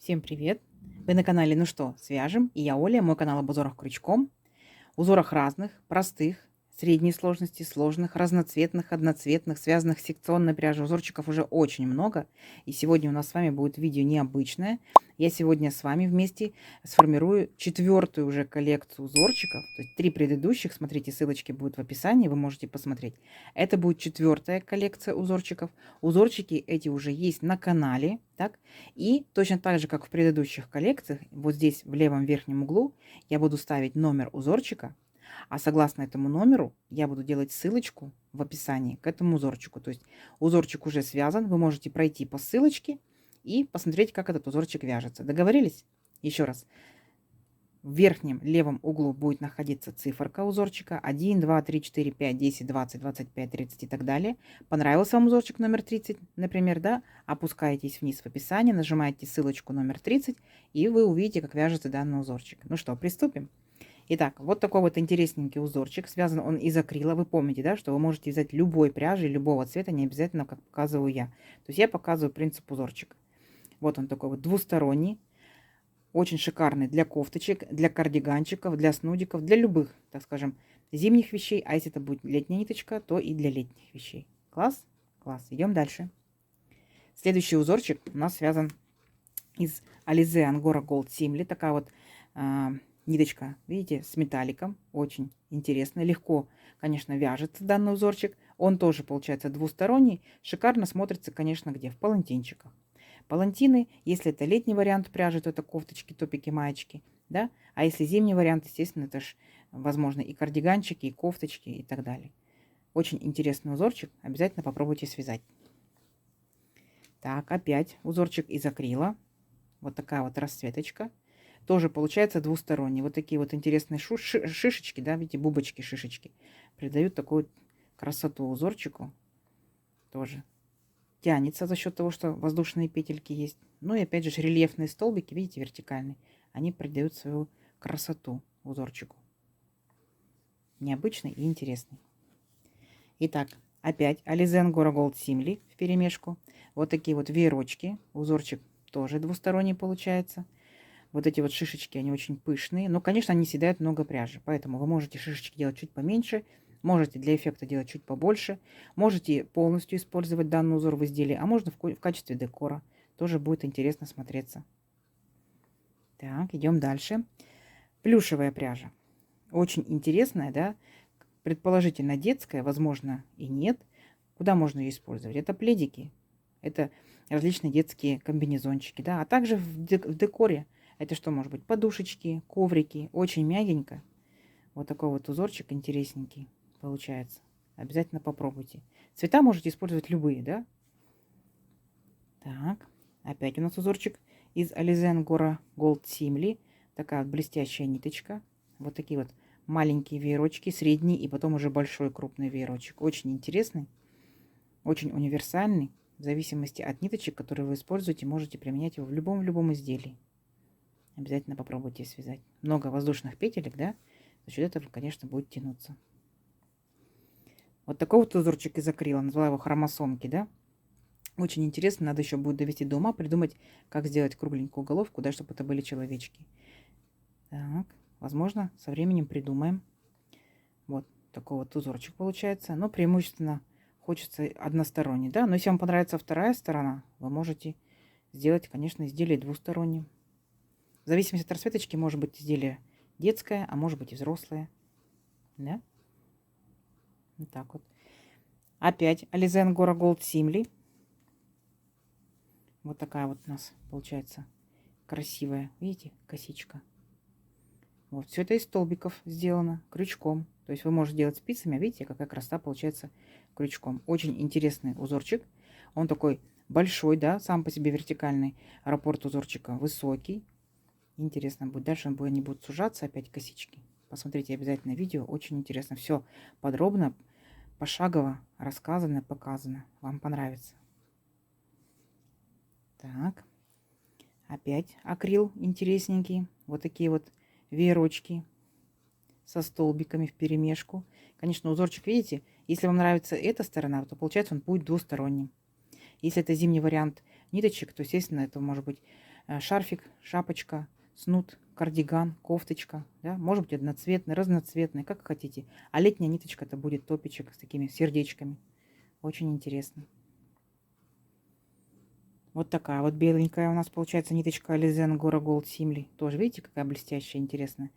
Всем привет! Вы на канале «Ну что, свяжем?» И я Оля, мой канал об узорах крючком. Узорах разных, простых, средней сложности, сложных, разноцветных, одноцветных, связанных с секционной пряжей. Узорчиков уже очень много. И сегодня у нас с вами будет видео необычное. Я сегодня с вами вместе сформирую четвертую уже коллекцию узорчиков. То есть 3 предыдущих, смотрите, ссылочки будут в описании, вы можете посмотреть. Это будет четвертая коллекция узорчиков. Узорчики эти уже есть на канале. Так? И точно так же, как в предыдущих коллекциях, вот здесь в левом верхнем углу я буду ставить номер узорчика, а согласно этому номеру я буду делать ссылочку в описании к этому узорчику. То есть узорчик уже связан, вы можете пройти по ссылочке и посмотреть, как этот узорчик вяжется. Договорились? Еще раз. В верхнем левом углу будет находиться циферка узорчика 1, 2, 3, 4, 5, 10, 20, 25, 30 и так далее. Понравился вам узорчик номер 30, например, да? Опускаетесь вниз в описание, нажимаете ссылочку номер 30, и вы увидите, как вяжется данный узорчик. Ну что, приступим? Итак, вот такой вот интересненький узорчик. Связан он из акрила. Вы помните, да, что вы можете взять любой пряжи, любого цвета, не обязательно, как показываю я. То есть я показываю принцип узорчика. Вот он такой вот двусторонний. Очень шикарный для кофточек, для кардиганчиков, для снудиков, для любых, так скажем, зимних вещей. А если это будет летняя ниточка, то и для летних вещей. Класс? Класс. Идем дальше. Следующий узорчик у нас связан из Alize Angora Gold Simli. Такая вот ниточка, видите, с металликом. Очень интересно. Легко, конечно, вяжется данный узорчик. Он тоже получается двусторонний. Шикарно смотрится, конечно, где? В палантинчиках. Палантины, если это летний вариант пряжи, то это кофточки, топики, маечки, да? А если зимний вариант, естественно, это ж, возможно, и кардиганчики, и кофточки, и так далее. Очень интересный узорчик, обязательно попробуйте связать. Так, опять узорчик из акрила. Вот такая вот расцветочка. Тоже получается двусторонний. Вот такие вот интересные шишечки, да, видите, бубочки, шишечки. Придают такую красоту узорчику. Тоже тянется за счет того, что воздушные петельки есть. Ну и опять же рельефные столбики, видите, вертикальные, они придают свою красоту узорчику. Необычный и интересный. Итак, опять Alize Angora Gold Simli в перемешку. Вот такие вот веерочки. Узорчик тоже двусторонний получается. Вот эти вот шишечки, они очень пышные. Но, конечно, они съедают много пряжи. Поэтому вы можете шишечки делать чуть поменьше. Можете для эффекта делать чуть побольше. Можете полностью использовать данный узор в изделии. А можно в качестве декора. Тоже будет интересно смотреться. Так, идем дальше. Плюшевая пряжа. Очень интересная, да? Предположительно детская, возможно и нет. Куда можно ее использовать? Это пледики. Это различные детские комбинезончики, да? А также в декоре. Это что может быть? Подушечки, коврики. Очень мягенько. Вот такой вот узорчик интересненький получается. Обязательно попробуйте. Цвета можете использовать любые, да? Так, опять у нас узорчик из Alize Angora Gold Simli. Такая вот блестящая ниточка. Вот такие вот маленькие веерочки, средний и потом уже большой крупный веерочек. Очень интересный, очень универсальный. В зависимости от ниточек, которые вы используете, можете применять его в любом изделии. Обязательно попробуйте связать. Много воздушных петелек, да? За счет этого, конечно, будет тянуться. Вот такой вот узорчик из акрила. Назвала его хромосомки, да? Очень интересно. Надо еще будет довести до ума, придумать, как сделать кругленькую головку, да, чтобы это были человечки. Так, возможно, со временем придумаем. Вот такой вот узорчик получается. Но преимущественно хочется односторонний, да? Но если вам понравится вторая сторона, вы можете сделать, конечно, изделие двусторонним. В зависимости от расцветочки может быть изделие детское, а может быть и взрослое. Да? Вот так вот. Опять Alize Angora Gold Simli. Вот такая вот у нас получается красивая, видите, косичка. Вот, все это из столбиков сделано, крючком. То есть вы можете делать спицами, а видите, какая красота получается крючком. Очень интересный узорчик. Он такой большой, да, сам по себе вертикальный. Раппорт узорчика высокий. Интересно будет. Дальше они будут сужаться, опять косички. Посмотрите обязательно видео. Очень интересно. Все подробно, пошагово рассказано, показано. Вам понравится. Так. Опять акрил интересненький. Вот такие вот веерочки со столбиками в перемешку. Конечно, узорчик, видите, если вам нравится эта сторона, то получается он будет двусторонним. Если это зимний вариант ниточек, то, естественно, это может быть Шарфик, шапочка, снуд, кардиган, кофточка, да, может быть одноцветный, разноцветный, как хотите. А летняя ниточка это будет топичек с такими сердечками. Очень интересно. Вот такая вот беленькая у нас получается ниточка Alize Angora Gold Simli. Тоже видите, какая блестящая, интересная.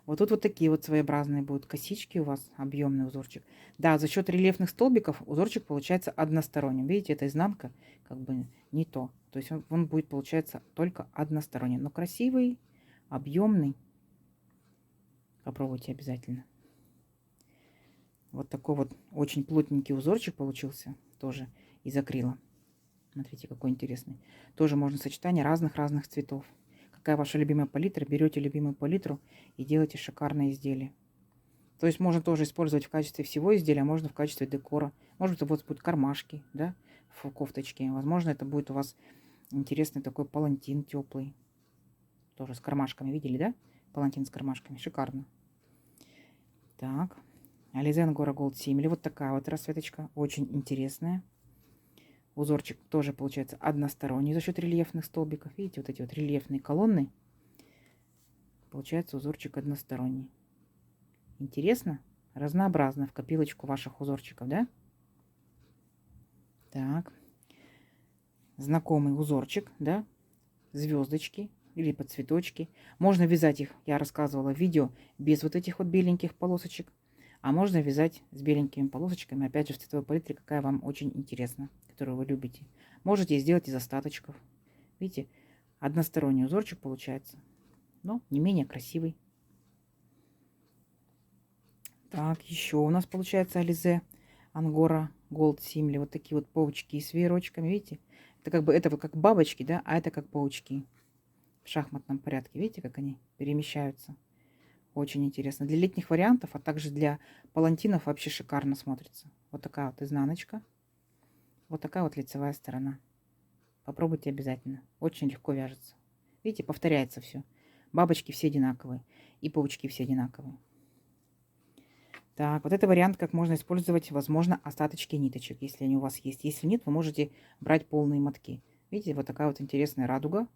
Вот тут вот такие вот своеобразные будут косички у вас, объемный узорчик. Да, за счет рельефных столбиков узорчик получается односторонним. Видите, это изнанка как бы не то. То есть он будет получается только односторонний. Но красивый, объемный. Попробуйте обязательно. Вот такой вот очень плотненький узорчик получился. Тоже из акрила. Смотрите, какой интересный. Тоже можно сочетание разных-разных цветов. Какая ваша любимая палитра, берете любимую палитру и делаете шикарное изделие. То есть можно тоже использовать в качестве всего изделия, а можно в качестве декора. Может быть, у вас будут кармашки, да, в кофточке. Возможно, это будет у вас интересный такой палантин теплый. Тоже с кармашками, видели, да? Палантин с кармашками, шикарно. Так, Alize Angora Gold Simli. Вот такая вот расцветочка, очень интересная. Узорчик тоже получается односторонний за счет рельефных столбиков. Видите, вот эти вот рельефные колонны. Получается узорчик односторонний. Интересно? Разнообразно в копилочку ваших узорчиков, да? Так. Знакомый узорчик, да? Звездочки или подцветочки. Можно вязать их, я рассказывала в видео, без вот этих вот беленьких полосочек. А можно вязать с беленькими полосочками, опять же, в цветовой палитре, какая вам очень интересна, которую вы любите. Можете сделать из остаточков. Видите, односторонний узорчик получается, но не менее красивый. Так, еще у нас получается Alize Angora Gold Simli. Вот такие вот паучки с веерочками, видите? Это как бы, это вот как бабочки, да, а это как паучки. В шахматном порядке, видите, как они перемещаются. Очень интересно. Для летних вариантов, а также для палантинов вообще шикарно смотрится. Вот такая вот изнаночка. Вот такая вот лицевая сторона. Попробуйте обязательно. Очень легко вяжется. Видите, повторяется все. Бабочки все одинаковые. И паучки все одинаковые. Так, вот это вариант, как можно использовать, возможно, остаточки ниточек, если они у вас есть. Если нет, вы можете брать полные мотки. Видите, вот такая вот интересная радуга.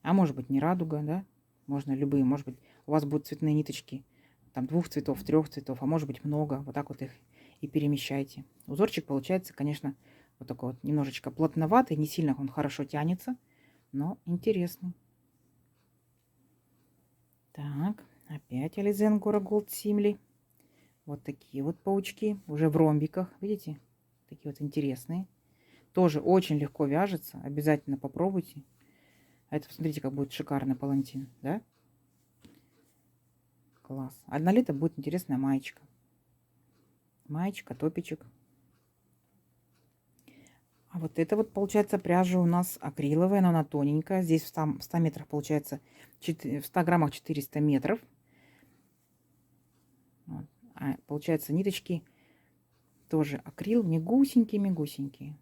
А может быть не радуга, да? Можно любые, может быть, у вас будут цветные ниточки, там 2 цветов, 3 цветов, а может быть много. Вот так вот их и перемещайте. Узорчик получается, конечно, вот такой вот немножечко плотноватый, не сильно он хорошо тянется, но интересный. Так, опять Alize Angora Gold Simli. Вот такие вот паучки, уже в ромбиках, видите? Такие вот интересные. Тоже очень легко вяжется, обязательно попробуйте. А это, посмотрите, как будет шикарный палантин, да? Класс. А на лето будет интересная маечка. Маечка, топичек. А вот это вот, получается, пряжа у нас акриловая, но она тоненькая. Здесь в 100 метрах, получается, в 100 граммах 400 метров. Вот. А получается, ниточки тоже акрил, мягусенькие-мягусенькие.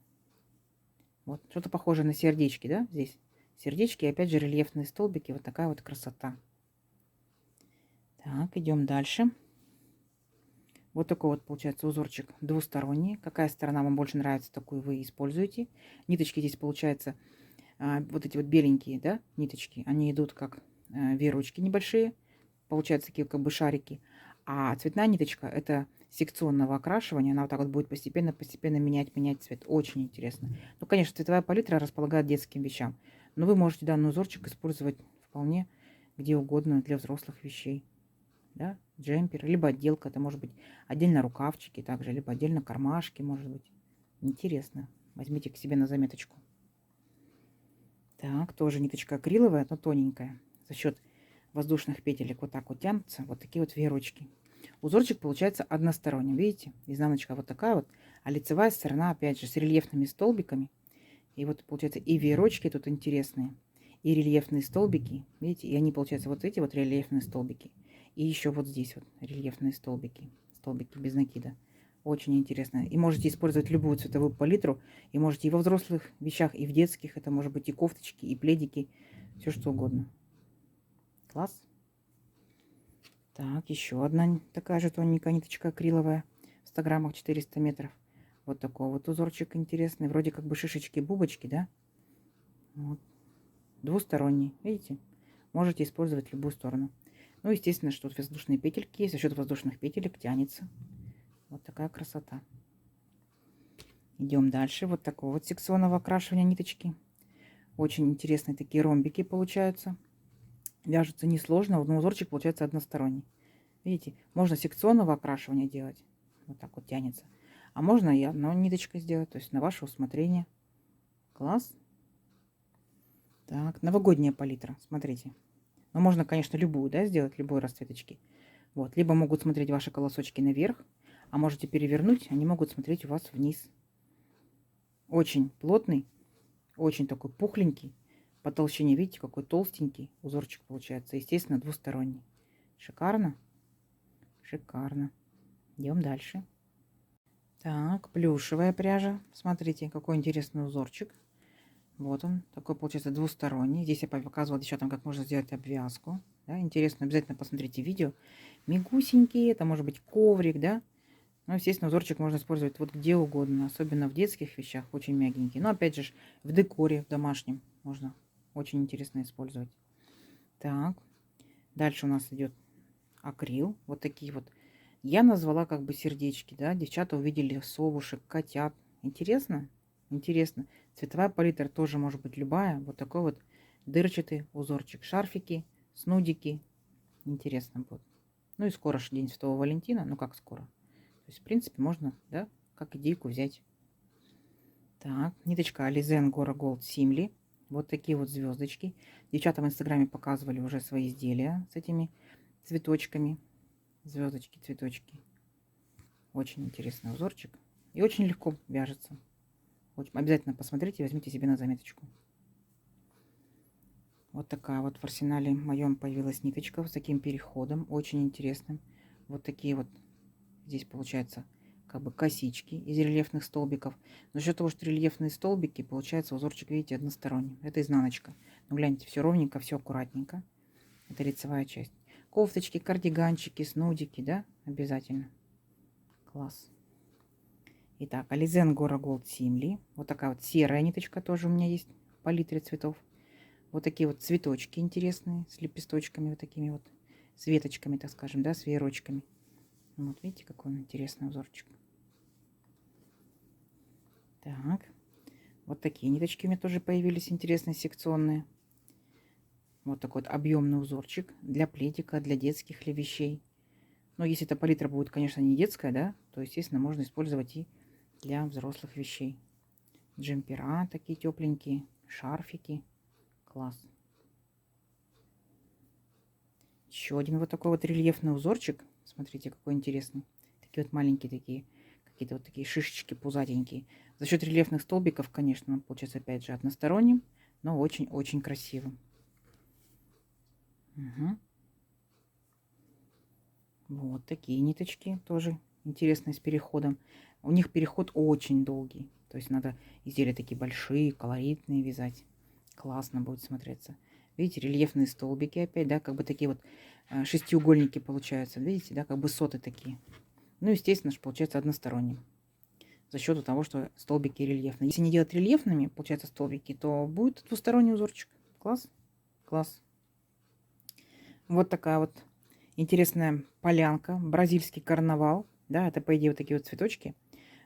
Вот, что-то похожее на сердечки, да, здесь? Сердечки и опять же рельефные столбики. Вот такая вот красота. Так, идем дальше. Вот такой вот получается узорчик двусторонний. Какая сторона вам больше нравится, такую вы используете. Ниточки здесь получается вот эти вот беленькие, да, ниточки. Они идут как веерочки небольшие. Получаются такие как бы шарики. А цветная ниточка это секционного окрашивания. Она вот так вот будет постепенно менять цвет. Очень интересно. Ну, конечно, цветовая палитра располагает детским вещам. Но вы можете данный узорчик использовать вполне где угодно для взрослых вещей. Да, джемпер, либо отделка, это может быть отдельно рукавчики также, либо отдельно кармашки, может быть. Интересно. Возьмите к себе на заметочку. Так, тоже ниточка акриловая, но тоненькая. За счет воздушных петелек вот так вот тянутся вот такие вот веерочки. Узорчик получается односторонним, видите? Изнаночка вот такая вот, а лицевая сторона опять же с рельефными столбиками. И вот получается и веерочки тут интересные, и рельефные столбики, видите? И они получаются вот эти вот рельефные столбики. И еще вот здесь вот рельефные столбики. Столбики без накида. Очень интересно. И можете использовать любую цветовую палитру. И можете и во взрослых вещах, и в детских. Это может быть и кофточки, и пледики. Все что угодно. Класс. Так, еще одна такая же тоненькая ниточка акриловая. В 100 граммах 400 метров. Вот такой вот узорчик интересный. Вроде как бы шишечки-бубочки, да? Вот. Двусторонний, видите? Можете использовать любую сторону. Ну, естественно, что тут воздушные петельки есть. За счет воздушных петелек тянется. Вот такая красота. Идем дальше. Вот такого вот секционного окрашивания ниточки. Очень интересные такие ромбики получаются. Вяжутся несложно. Но узорчик получается односторонний. Видите, можно секционного окрашивания делать. Вот так вот тянется. А можно и одной ниточкой сделать. То есть на ваше усмотрение. Класс. Так, новогодняя палитра. Смотрите. Но можно, конечно, любую, да, сделать, любой расцветочки. Вот. Либо могут смотреть ваши колосочки наверх, а можете перевернуть, они могут смотреть у вас вниз. Очень плотный, очень такой пухленький. По толщине, видите, какой толстенький узорчик получается. Естественно, двусторонний. Шикарно? Шикарно. Идем дальше. Так, плюшевая пряжа. Смотрите, какой интересный узорчик. Вот он, такой получается двусторонний. Здесь я показывала девчатам, как можно сделать обвязку. Да, интересно, обязательно посмотрите видео. Мигусенькие, это может быть коврик, да. Ну, естественно, узорчик можно использовать вот где угодно, особенно в детских вещах, очень мягенький. Но опять же, в декоре, в домашнем можно очень интересно использовать. Так, дальше у нас идет акрил. Вот такие вот. Я назвала как бы сердечки, да. Девчата увидели совушек, котят. Интересно? Интересно. Цветовая палитра тоже может быть любая. Вот такой вот дырчатый узорчик. Шарфики, снудики. Интересно будет. Ну и скоро же День Святого Валентина. Ну как скоро? То есть, в принципе, можно, да, как идейку взять. Так, ниточка Alize Angora Gold Simli. Вот такие вот звездочки. Девчата в инстаграме показывали уже свои изделия с этими цветочками. Звездочки, цветочки. Очень интересный узорчик. И очень легко вяжется. Обязательно посмотрите, возьмите себе на заметочку. Вот такая вот в арсенале моем появилась ниточка с таким переходом. Очень интересным. Вот такие вот здесь получается как бы косички из рельефных столбиков. За счет того, что рельефные столбики, получается узорчик, видите, односторонний. Это изнаночка. Но гляньте, все ровненько, все аккуратненько. Это лицевая часть. Кофточки, кардиганчики, снудики, да, обязательно. Класс. Итак, Alize Angora Gold Simli. Вот такая вот серая ниточка тоже у меня есть в палитре цветов. Вот такие вот цветочки интересные с лепесточками, вот такими вот, с веточками, так скажем, да, с веерочками. Вот видите, какой он интересный узорчик. Так, вот такие ниточки у меня тоже появились интересные, секционные. Вот такой вот объемный узорчик для пледика, для детских ли вещей. Но если эта палитра будет, конечно, не детская, да, то, естественно, можно использовать и для взрослых вещей. Джемпера такие тепленькие, шарфики. Класс. Еще один вот такой вот рельефный узорчик. Смотрите, какой интересный. Такие вот маленькие такие, какие-то вот такие шишечки пузатенькие. За счет рельефных столбиков, конечно, он получается опять же односторонним, но очень-очень красивым. Угу. Вот такие ниточки тоже интересные с переходом. У них переход очень долгий. То есть надо изделия такие большие, колоритные вязать. Классно будет смотреться. Видите, рельефные столбики опять, да, как бы такие вот шестиугольники получаются. Видите, да, как бы соты такие. Ну, естественно, что получается односторонним. За счет того, что столбики рельефные. Если не делать рельефными, получается, столбики, то будет двусторонний узорчик. Класс? Класс. Вот такая вот интересная полянка. Бразильский карнавал. Да, это, по идее, вот такие вот цветочки.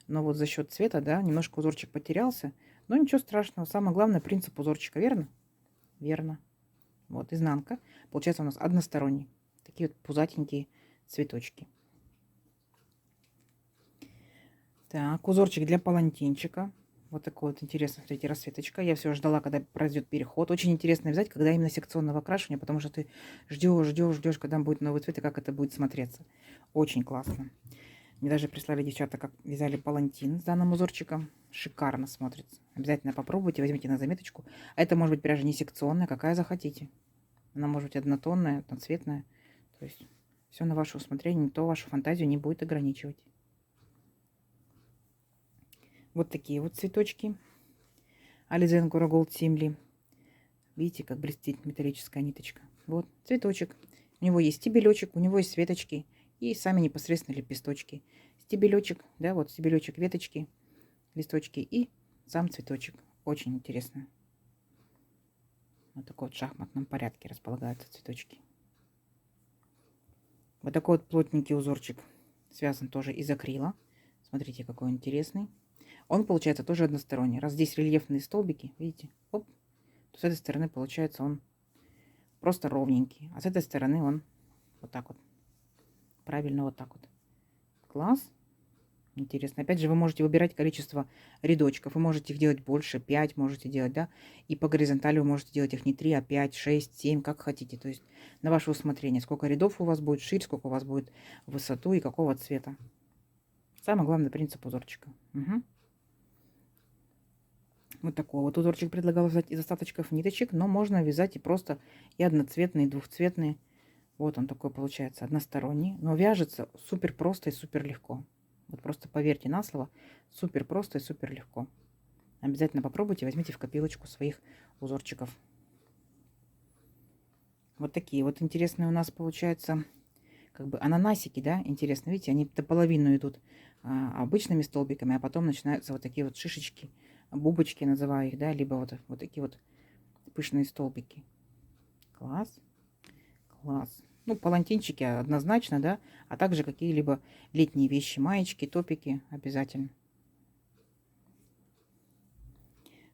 Но вот за счет цвета, да, немножко узорчик потерялся. Но ничего страшного. Самое главное, принцип узорчика, верно? Верно. Вот изнанка. Получается у нас односторонний. Такие вот пузатенькие цветочки. Так, узорчик для палантинчика. Вот такой вот интересный, смотрите, расцветочка. Я все ждала, когда произойдет переход. Очень интересно вязать, когда именно секционного окрашивания, потому что ты ждешь, когда будет новый цвет и как это будет смотреться. Очень классно. Мне даже прислали девчата, как вязали палантин с данным узорчиком. Шикарно смотрится. Обязательно попробуйте, возьмите на заметочку. А это может быть пряжа не секционная, какая захотите. Она может быть однотонная, одноцветная. То есть все на ваше усмотрение, никто вашу фантазию не будет ограничивать. Вот такие вот цветочки. Alize Angora Gold Simli. Видите, как блестит металлическая ниточка. Вот цветочек. У него есть стебелечек, у него есть веточки и сами непосредственно лепесточки. Стебелечек, да, вот стебелечек, веточки, листочки и сам цветочек. Очень интересно. Вот такой вот в шахматном порядке располагаются цветочки. Вот такой вот плотненький узорчик связан тоже из акрила. Смотрите, какой он интересный. Он получается тоже односторонний. Раз здесь рельефные столбики, видите, оп, то с этой стороны получается он просто ровненький. А с этой стороны он вот так вот. Правильно, вот так вот. Класс. Интересно. Опять же, вы можете выбирать количество рядочков. Вы можете их делать больше, 5 можете делать, да. И по горизонтали вы можете делать их не 3, а 5, 6, 7, как хотите. То есть на ваше усмотрение, сколько рядов у вас будет, ширь, сколько у вас будет в высоту и какого цвета. Самый главный принцип узорчика. Угу. Вот такой вот узорчик предлагала взять из остаточков ниточек, но можно вязать и просто и одноцветные, и двухцветные. Вот он такой получается, односторонний, но вяжется супер просто и супер легко. Вот просто поверьте на слово, супер просто и супер легко. Обязательно попробуйте, возьмите в копилочку своих узорчиков. Вот такие вот интересные у нас получаются как бы ананасики, да, интересно, видите, они до половины идут обычными столбиками, а потом начинаются вот такие вот шишечки, бубочки называю их, да, либо вот такие вот пышные столбики. Класс, класс. Ну, палантинчики однозначно, да, а также какие-либо летние вещи, маечки, топики обязательно.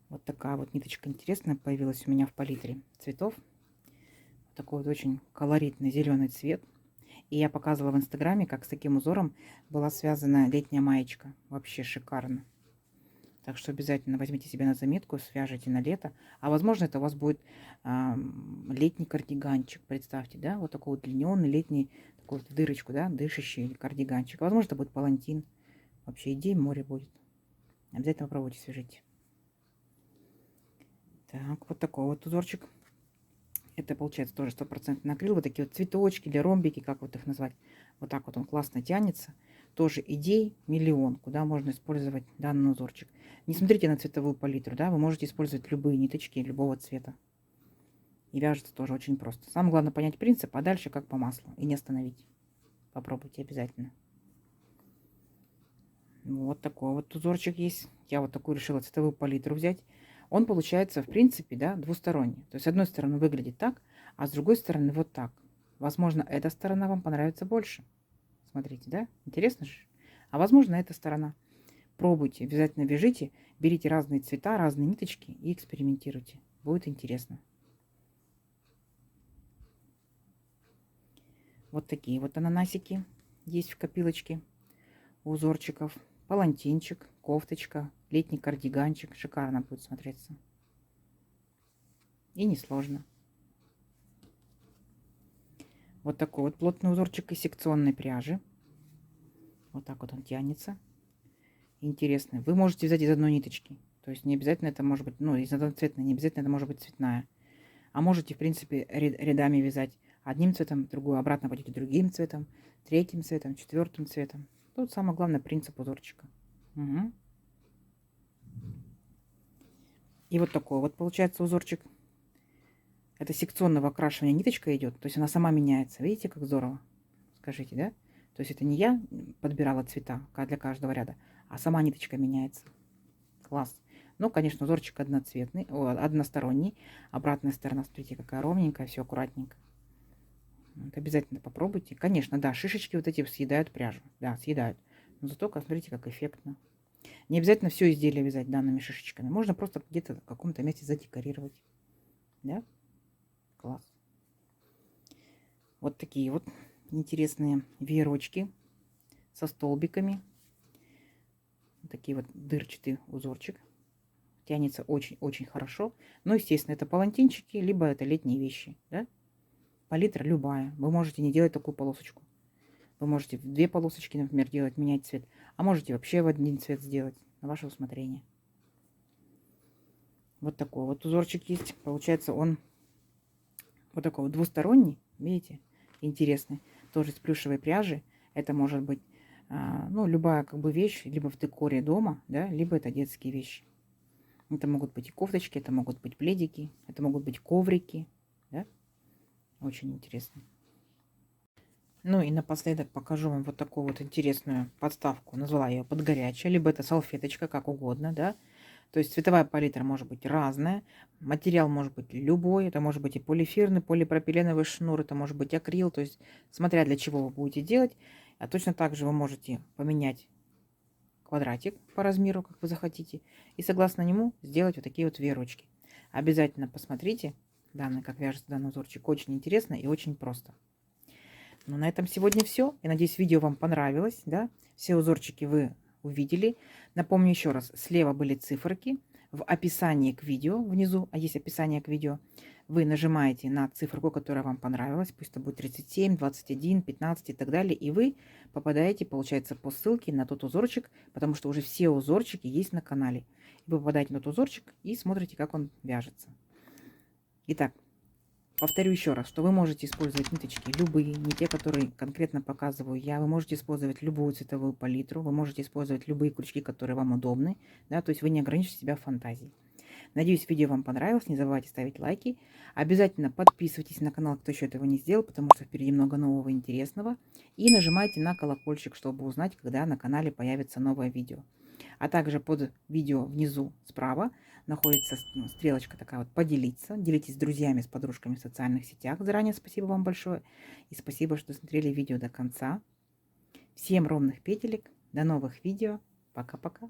Вот такая вот ниточка интересная появилась у меня в палитре цветов. Такой вот очень колоритный зеленый цвет. И я показывала в инстаграме, как с таким узором была связана летняя маечка. Вообще шикарно. Так что обязательно возьмите себе на заметку, свяжите на лето. А возможно, это у вас будет летний кардиганчик. Представьте, да, вот такой вот длинненный летний, такой вот в дырочку, да, дышащий кардиганчик. А возможно, это будет палантин. Вообще идей море будет. Обязательно попробуйте, свяжите. Так, вот такой вот узорчик. Это получается тоже 100% акрил. Вот такие вот цветочки или ромбики, как вот их назвать. Вот так вот он классно тянется. Тоже идей миллион, куда можно использовать данный узорчик. Не смотрите на цветовую палитру, да, вы можете использовать любые ниточки любого цвета. И вяжется тоже очень просто. Самое главное понять принцип, а дальше как по маслу. И не остановить. Попробуйте обязательно. Вот такой вот узорчик есть. Я вот такую решила цветовую палитру взять. Он получается, в принципе, да, двусторонний. То есть, с одной стороны, выглядит так, а с другой стороны, вот так. Возможно, эта сторона вам понравится больше. Смотрите, да? Интересно же? А возможно, эта сторона. Пробуйте, обязательно вяжите, берите разные цвета, разные ниточки и экспериментируйте. Будет интересно. Вот такие вот ананасики есть в копилочке узорчиков. Палантинчик, кофточка, летний кардиганчик. Шикарно будет смотреться. И несложно. Вот такой вот плотный узорчик из секционной пряжи. Вот так вот он тянется. Интересный. Вы можете взять из одной ниточки. То есть не обязательно это может быть, ну, из одноцветной, не обязательно это может быть цветная. А можете, в принципе, рядами вязать одним цветом, другую обратно пойдете другим цветом, третьим цветом, четвертым цветом. Тут самое главное принцип узорчика. Угу. И вот такой вот получается узорчик. Это секционного окрашивания ниточка идет, то есть она сама меняется. Видите, как здорово? Скажите, да? То есть это не я подбирала цвета для каждого ряда, а сама ниточка меняется. Класс. Ну, конечно, узорчик одноцветный, односторонний. Обратная сторона, смотрите, какая ровненькая, все аккуратненько. Вот, обязательно попробуйте. Конечно, да, шишечки вот эти съедают пряжу. Да, съедают. Но зато, смотрите, как эффектно. Не обязательно все изделие вязать данными шишечками. Можно просто где-то в каком-то месте задекорировать. Да? Класс. Вот такие вот интересные веерочки со столбиками. Вот такие вот дырчатый узорчик. Тянется очень-очень хорошо. Но, естественно, это палантинчики, либо это летние вещи. Да? Палитра любая. Вы можете не делать такую полосочку. Вы можете в 2 полосочки, например, делать, менять цвет. А можете вообще в один цвет сделать. На ваше усмотрение. Вот такой вот узорчик есть. Получается он вот такой вот двусторонний. Видите? Интересный. Тоже из плюшевой пряжи. Это может быть, ну, любая как бы вещь. Либо в декоре дома, да, либо это детские вещи. Это могут быть и кофточки, это могут быть пледики, это могут быть коврики. Да? Очень интересно. Ну и напоследок покажу вам вот такую вот интересную подставку. Назвала ее под горячая, либо это салфеточка, как угодно, да. То есть цветовая палитра может быть разная, материал может быть любой, это может быть и полиэфирный, полипропиленовый шнур, это может быть акрил, то есть смотря для чего вы будете делать. А точно так же вы можете поменять квадратик по размеру, как вы захотите, и согласно нему сделать вот такие вот веерочки. Обязательно посмотрите данный, как вяжется данный узорчик, очень интересно и очень просто. Ну, на этом сегодня все. Я надеюсь, видео вам понравилось, да? Все узорчики вы увидели. Напомню еще раз, слева были циферки. В описании к видео, внизу, а есть описание к видео, вы нажимаете на циферку, которая вам понравилась, пусть это будет 37, 21, 15 и так далее, и вы попадаете, получается, по ссылке на тот узорчик, потому что уже все узорчики есть на канале. Вы попадаете на тот узорчик и смотрите, как он вяжется. Итак, повторю еще раз, что вы можете использовать ниточки любые, не те, которые конкретно показываю я. Вы можете использовать любую цветовую палитру, вы можете использовать любые крючки, которые вам удобны, да, то есть вы не ограничите себя фантазией. Надеюсь, видео вам понравилось. Не забывайте ставить лайки. Обязательно подписывайтесь на канал, кто еще этого не сделал, потому что впереди много нового и интересного. И нажимайте на колокольчик, чтобы узнать, когда на канале появится новое видео. А также под видео внизу справа находится стрелочка такая вот «Поделиться». Делитесь с друзьями, с подружками в социальных сетях. Заранее спасибо вам большое. И спасибо, что смотрели видео до конца. Всем ровных петелек. До новых видео. Пока-пока.